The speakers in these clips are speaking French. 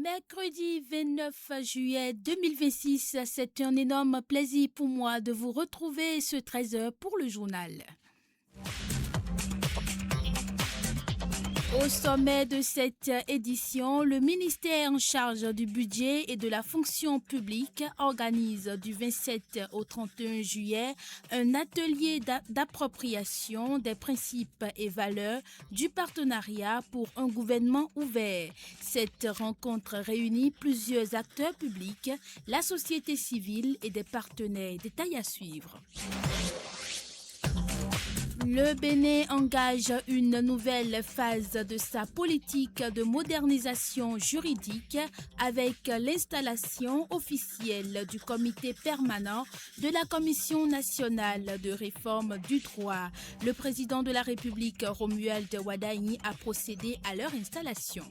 Mercredi 29 juillet 2026, c'est un énorme plaisir pour moi de vous retrouver ce 13h pour le journal. Au sommet de cette édition, le ministère en charge du budget et de la fonction publique organise du 27 au 31 juillet un atelier d'appropriation des principes et valeurs du partenariat pour un gouvernement ouvert. Cette rencontre réunit plusieurs acteurs publics, la société civile et des partenaires. Détails à suivre. Le Bénin engage une nouvelle phase de sa politique de modernisation juridique avec l'installation officielle du comité permanent de la Commission nationale de réforme du droit. Le président de la République, Romuald Wadani, a procédé à leur installation.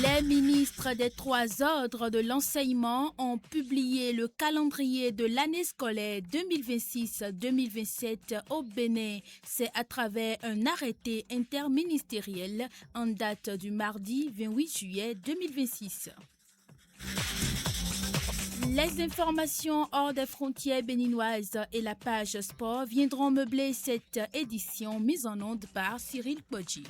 Les ministres des trois ordres de l'enseignement ont publié le calendrier de l'année scolaire 2026-2027 au Bénin. C'est à travers un arrêté interministériel en date du mardi 28 juillet 2026. Les informations hors des frontières béninoises et la page sport viendront meubler cette édition mise en onde par Cyril Podji.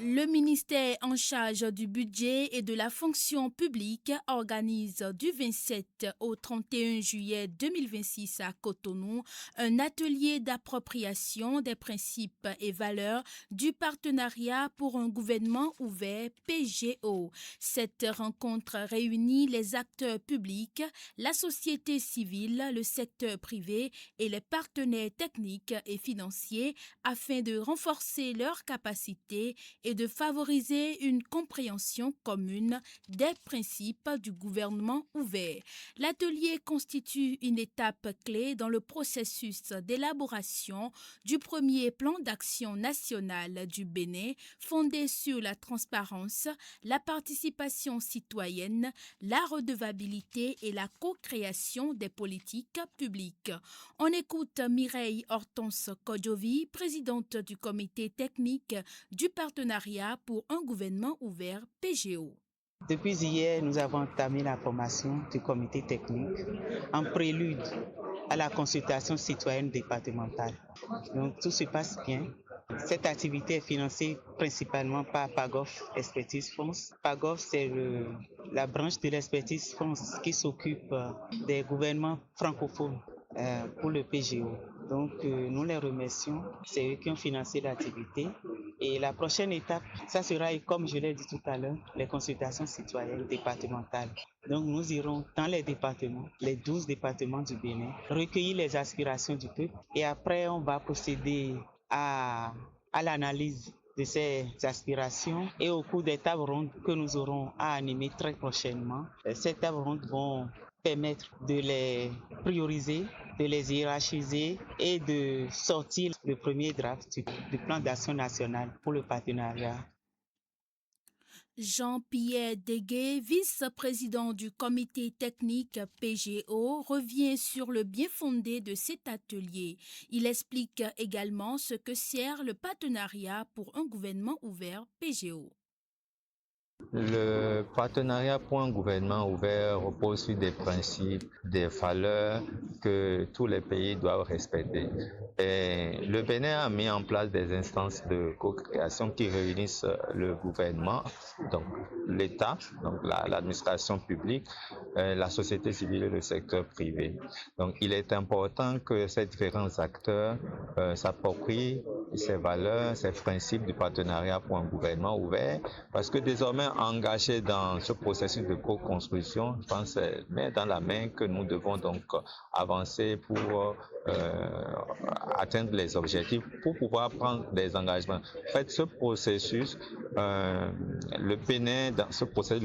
Le ministère en charge du budget et de la fonction publique organise du 27 au 31 juillet 2026 à Cotonou un atelier d'appropriation des principes et valeurs du partenariat pour un gouvernement ouvert PGO. Cette rencontre réunit les acteurs publics, la société civile, le secteur privé et les partenaires techniques et financiers afin de renforcer leurs capacités et de favoriser une compréhension commune des principes du gouvernement ouvert. L'atelier constitue une étape clé dans le processus d'élaboration du premier plan d'action national du Bénin fondé sur la transparence, la participation citoyenne, la redevabilité et la co-création des politiques publiques. On écoute Mireille Hortense Kodjovi, présidente du comité technique du partenariat pour un gouvernement ouvert PGO. Depuis hier, nous avons entamé la formation du comité technique en prélude à la consultation citoyenne départementale. Donc tout se passe bien. Cette activité est financée principalement par PAGOF Expertise France. PAGOF, c'est la branche de l'Expertise France qui s'occupe des gouvernements francophones pour le PGO. Donc nous les remercions, c'est eux qui ont financé l'activité. Et la prochaine étape, ça sera, comme je l'ai dit tout à l'heure, les consultations citoyennes départementales. Donc nous irons dans les départements, les 12 départements du Bénin, recueillir les aspirations du peuple et après on va procéder à l'analyse de ces aspirations et au cours des tables rondes que nous aurons à animer très prochainement, ces tables rondes vont permettre de les prioriser, de les hiérarchiser et de sortir le premier draft du plan d'action national pour le partenariat. Jean-Pierre Deguet, vice-président du comité technique PGO, revient sur le bien-fondé de cet atelier. Il explique également ce que sert le partenariat pour un gouvernement ouvert PGO. Le partenariat pour un gouvernement ouvert repose sur des principes, des valeurs que tous les pays doivent respecter. Et le Bénin a mis en place des instances de co-création qui réunissent le gouvernement, donc l'État, donc l'administration publique, la société civile et le secteur privé. Donc il est important que ces différents acteurs s'approprient ces valeurs, ces principes du partenariat pour un gouvernement ouvert, parce que désormais engagés dans ce processus de co-construction, je pense que c'est main dans la main que nous devons donc avancer pour atteindre les objectifs, pour pouvoir prendre des engagements. En fait, ce processus, le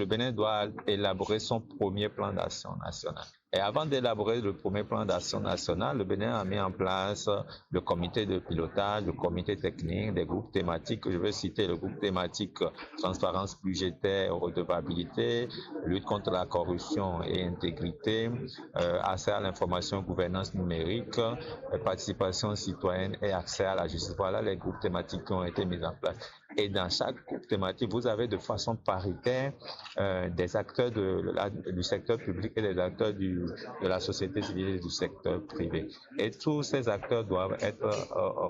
Bénin doit élaborer son premier plan d'action national. Et avant d'élaborer le premier plan d'action national, le Bénin a mis en place le comité de pilotage, le comité technique, des groupes thématiques. Je vais citer le groupe thématique transparence budgétaire, redevabilité, lutte contre la corruption et intégrité, accès à l'information, gouvernance numérique, participation citoyenne et accès à la justice. Voilà les groupes thématiques qui ont été mis en place. Et dans chaque groupe thématique, vous avez de façon paritaire des acteurs du secteur public et des acteurs de la société civile et du secteur privé. Et tous ces acteurs doivent être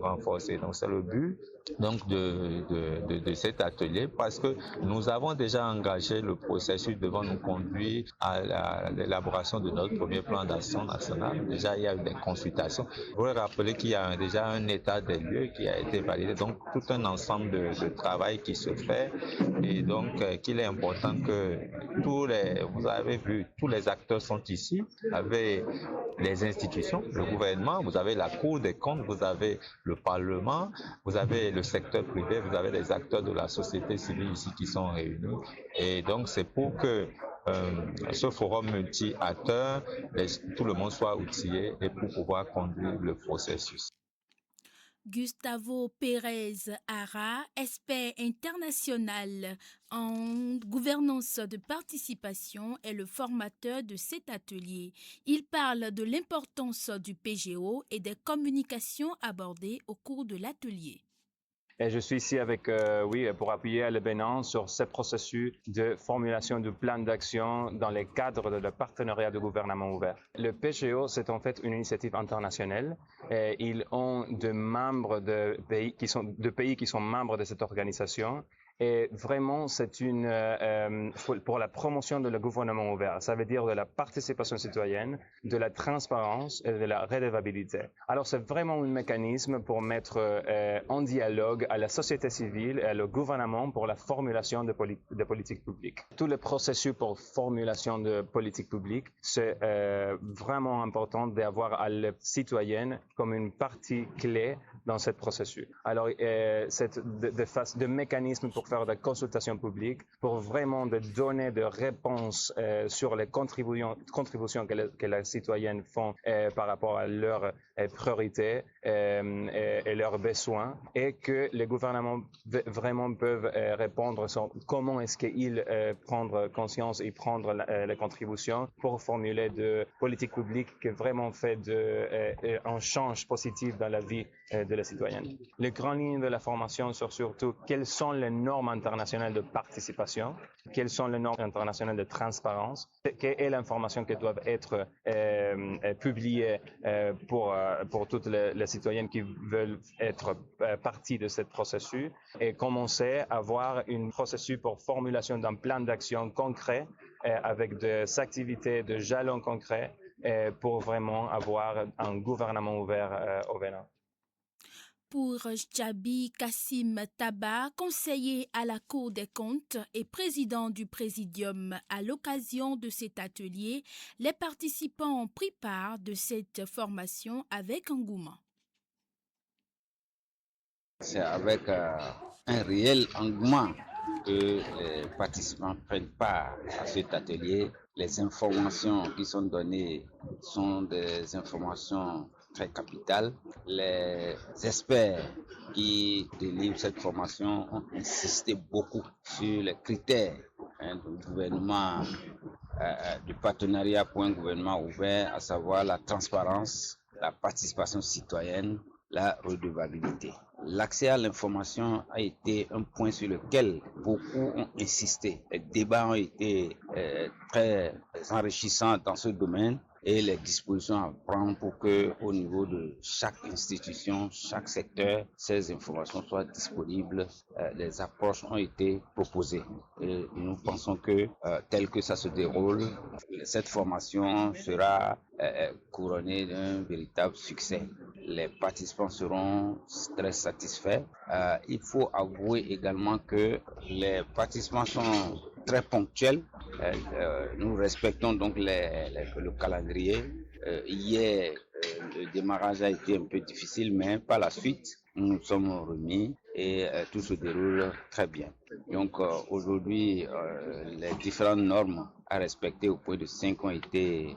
renforcés. Donc c'est le but donc de cet atelier, parce que nous avons déjà engagé le processus devant nous conduire à l'élaboration de notre premier plan d'action national. Déjà, il y a eu des consultations. Je voudrais rappeler qu'il y a déjà un état des lieux qui a été validé, donc tout un ensemble de travail qui se fait, et donc qu'il est important que vous avez vu, tous les acteurs sont ici, avec les institutions, le gouvernement, vous avez la Cour des comptes, vous avez le Parlement, vous avez le secteur privé, vous avez les acteurs de la société civile ici qui sont réunis. Et donc c'est pour que ce forum multi-acteurs, tout le monde soit outillé et pour pouvoir conduire le processus. Gustavo Pérez Ara, expert international en gouvernance de participation, est le formateur de cet atelier. Il parle de l'importance du PGO et des communications abordées au cours de l'atelier. Et je suis ici pour appuyer le Bénin sur ce processus de formulation du plan d'action dans le cadre de le partenariat de gouvernement ouvert. Le PGO, c'est en fait une initiative internationale. Et ils ont des membres de pays qui sont membres de cette organisation. Et vraiment, c'est pour la promotion de le gouvernement ouvert. Ça veut dire de la participation citoyenne, de la transparence et de la redevabilité. Alors, c'est vraiment un mécanisme pour mettre en dialogue à la société civile et le gouvernement pour la formulation de politiques publiques. Tout le processus pour formulation de politiques publiques, c'est vraiment important d'avoir la citoyenne comme une partie clé dans ce processus. Alors, c'est de mécanismes pour faire des consultations publiques, pour vraiment de donner des réponses sur les contributions que les citoyennes font par rapport à leurs priorités et leurs besoins, et que les gouvernements vraiment peuvent répondre sur comment est-ce qu'ils prendre conscience et prendre les contributions pour formuler de politiques publiques qui vraiment fait un change positif dans la vie de la citoyenne. Les grandes lignes de la formation sont surtout quelles sont les normes internationales de participation, quelles sont les normes internationales de transparence, quelle est l'information qui doit être publiée pour toutes les citoyennes qui veulent être partie de ce processus, et commencer à avoir un processus pour formulation d'un plan d'action concret avec des activités, de jalons concrets pour vraiment avoir un gouvernement ouvert au Bénin. Pour Djabi Kassim Taba, conseiller à la Cour des comptes et président du Présidium, à l'occasion de cet atelier, les participants ont pris part de cette formation avec engouement. C'est avec un réel engouement que les participants prennent part à cet atelier. Les informations qui sont données sont des informations très capitales. Les experts qui délivrent cette formation ont insisté beaucoup sur les critères du gouvernement, du partenariat pour un gouvernement ouvert, à savoir la transparence, la participation citoyenne, la redevabilité. L'accès à l'information a été un point sur lequel beaucoup ont insisté. Les débats ont été très enrichissants dans ce domaine, et les dispositions à prendre pour que, au niveau de chaque institution, chaque secteur, ces informations soient disponibles. Les approches ont été proposées. Et nous pensons que, tel que ça se déroule, cette formation sera couronnée d'un véritable succès. Les participants seront très satisfaits. Il faut avouer également que les participants sont très ponctuels. Nous respectons donc le calendrier. Hier, le démarrage a été un peu difficile, mais par la suite, nous sommes remis et tout se déroule très bien. Donc aujourd'hui, les différentes normes à respecter au point de 5 ont été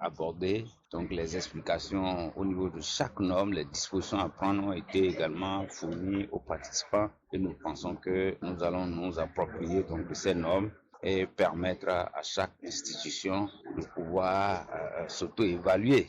abordées. Donc les explications au niveau de chaque norme, les dispositions à prendre ont été également fournies aux participants et nous pensons que nous allons nous approprier donc de ces normes et permettre à chaque institution de pouvoir s'auto-évaluer.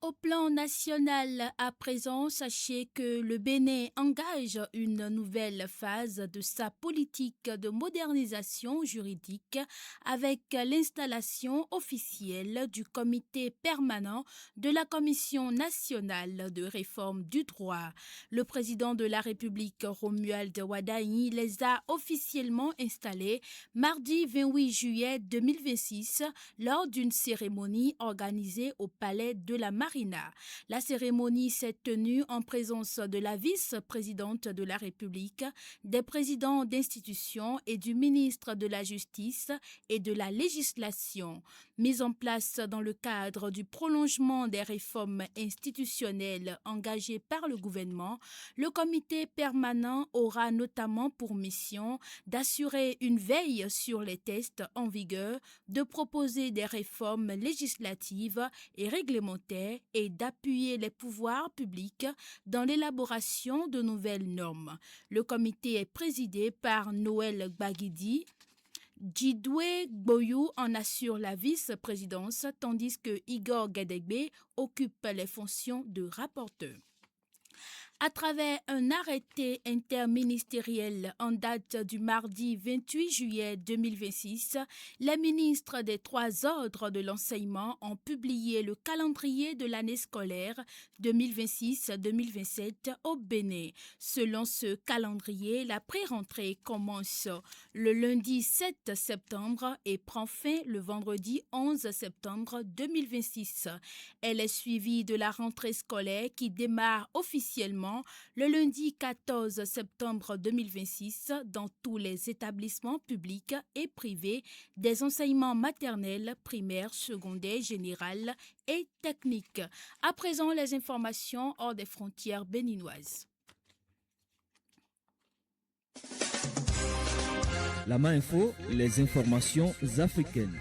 Au plan national, à présent, sachez que le Bénin engage une nouvelle phase de sa politique de modernisation juridique avec l'installation officielle du comité permanent de la Commission nationale de réforme du droit. Le président de la République, Romuald Wadaini, les a officiellement installés mardi 28 juillet 2026 lors d'une cérémonie organisée au Palais de la Marina. La cérémonie s'est tenue en présence de la vice-présidente de la République, des présidents d'institutions et du ministre de la Justice et de la Législation. Mise en place dans le cadre du prolongement des réformes institutionnelles engagées par le gouvernement, le comité permanent aura notamment pour mission d'assurer une veille sur les textes en vigueur, de proposer des réformes législatives et réglementaires et d'appuyer les pouvoirs publics dans l'élaboration de nouvelles normes. Le comité est présidé par Noël Baguidi. Djidoué Gboyou en assure la vice-présidence, tandis que Igor Gedegbe occupe les fonctions de rapporteur. À travers un arrêté interministériel en date du mardi 28 juillet 2026, les ministres des 3 ordres de l'enseignement ont publié le calendrier de l'année scolaire 2026-2027 au Bénin. Selon ce calendrier, la pré-rentrée commence le lundi 7 septembre et prend fin le vendredi 11 septembre 2026. Elle est suivie de la rentrée scolaire qui démarre officiellement le lundi 14 septembre 2026 dans tous les établissements publics et privés des enseignements maternels, primaires, secondaires, générales et techniques. À présent, les informations hors des frontières béninoises. La main info, les informations africaines.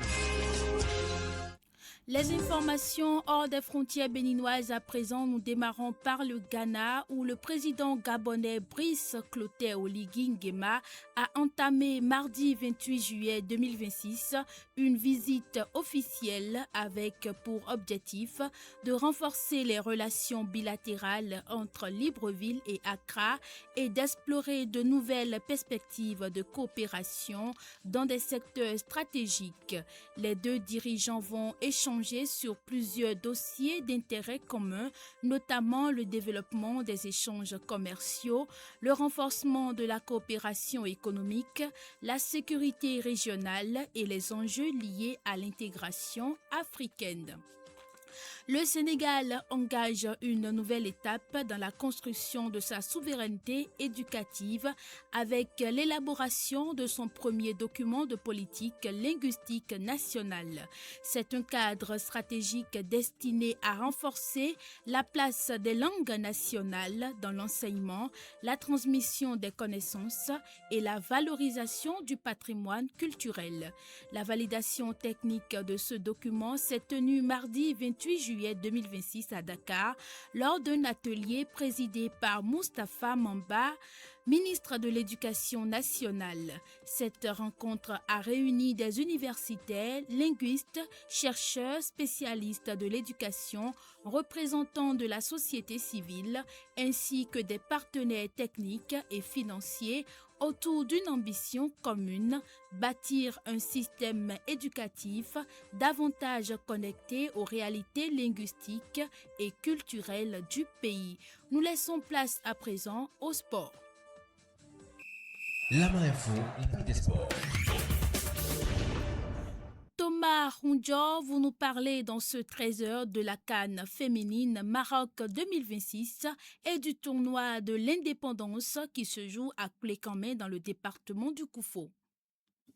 Les informations hors des frontières béninoises à présent, nous démarrons par le Ghana où le président gabonais Brice Clotaire Oligui Nguema a entamé mardi 28 juillet 2026 une visite officielle avec pour objectif de renforcer les relations bilatérales entre Libreville et Accra et d'explorer de nouvelles perspectives de coopération dans des secteurs stratégiques. Les deux dirigeants vont échanger sur plusieurs dossiers d'intérêt commun, notamment le développement des échanges commerciaux, le renforcement de la coopération économique, la sécurité régionale et les enjeux liés à l'intégration africaine. Le Sénégal engage une nouvelle étape dans la construction de sa souveraineté éducative avec l'élaboration de son premier document de politique linguistique nationale. C'est un cadre stratégique destiné à renforcer la place des langues nationales dans l'enseignement, la transmission des connaissances et la valorisation du patrimoine culturel. La validation technique de ce document s'est tenue mardi 28 juillet 2026 à Dakar lors d'un atelier présidé par Moustapha Mamba, ministre de l'Éducation nationale. Cette rencontre a réuni des universitaires, linguistes, chercheurs, spécialistes de l'éducation, représentants de la société civile, ainsi que des partenaires techniques et financiers autour d'une ambition commune, bâtir un système éducatif davantage connecté aux réalités linguistiques et culturelles du pays. Nous laissons place à présent au sport. La main info, des sports. Thomas Rondior, vous nous parlez dans ce 13h de la CAN féminine Maroc 2026 et du tournoi de l'indépendance qui se joue à Plécamet dans le département du Koufo.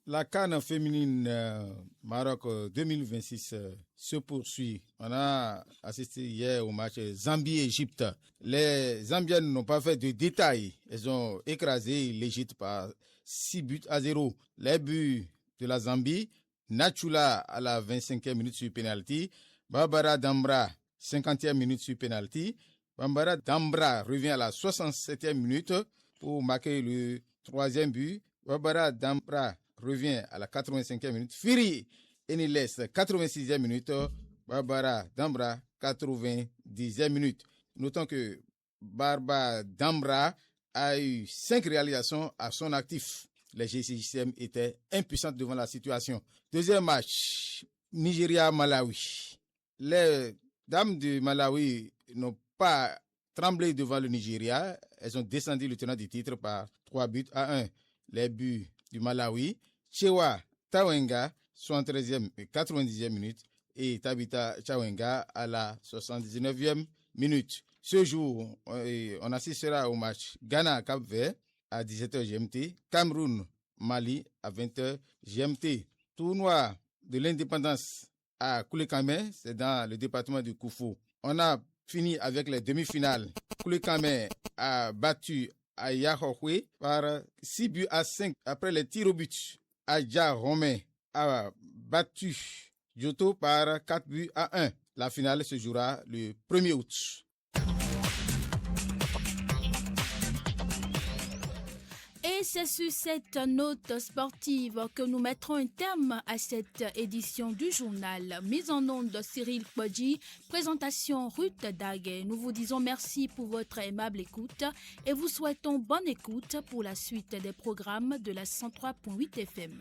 La CAN féminine Maroc 2026 se poursuit. On a assisté hier au match Zambie-Égypte. Les Zambiennes n'ont pas fait de détails. Elles ont écrasé l'Égypte par 6-0. Les buts de la Zambie, Nachula à la 25e minute sur penalty, Barbara Dambra 50e minute sur penalty. Barbara Dambra revient à la 67e minute pour marquer le troisième but. Barbara Dambra revient à la 85e minute. Firi Eniles, 86e minute. Barbara Dambra, 90e minute. Notons que Barbara Dambra a eu 5 réalisations à son actif. Les GCJCM étaient impuissants devant la situation. Deuxième match, Nigeria-Malawi. Les dames de Malawi n'ont pas tremblé devant le Nigeria. Elles ont descendu le tenant du titre par 3-1. Les buts du Malawi, Chewa Tawenga, 73e et 90e minute, et Tabitha Chawenga à la 79e minute. Ce jour, on assistera au match Ghana-Cap-Vert à 17h GMT, Cameroun-Mali à 20h GMT. Tournoi de l'indépendance à Koulekame, c'est dans le département de Koufou. On a fini avec les demi-finales. Koulekame a battu Ayahohwe par 6-5 après les tirs au but. Adja Romain a battu Joto par 4-1. La finale se jouera le 1er août. Et c'est sur cette note sportive que nous mettrons un terme à cette édition du journal. Mise en onde de Cyril Podji, présentation Ruth Daguet. Nous vous disons merci pour votre aimable écoute et vous souhaitons bonne écoute pour la suite des programmes de la 103.8 FM.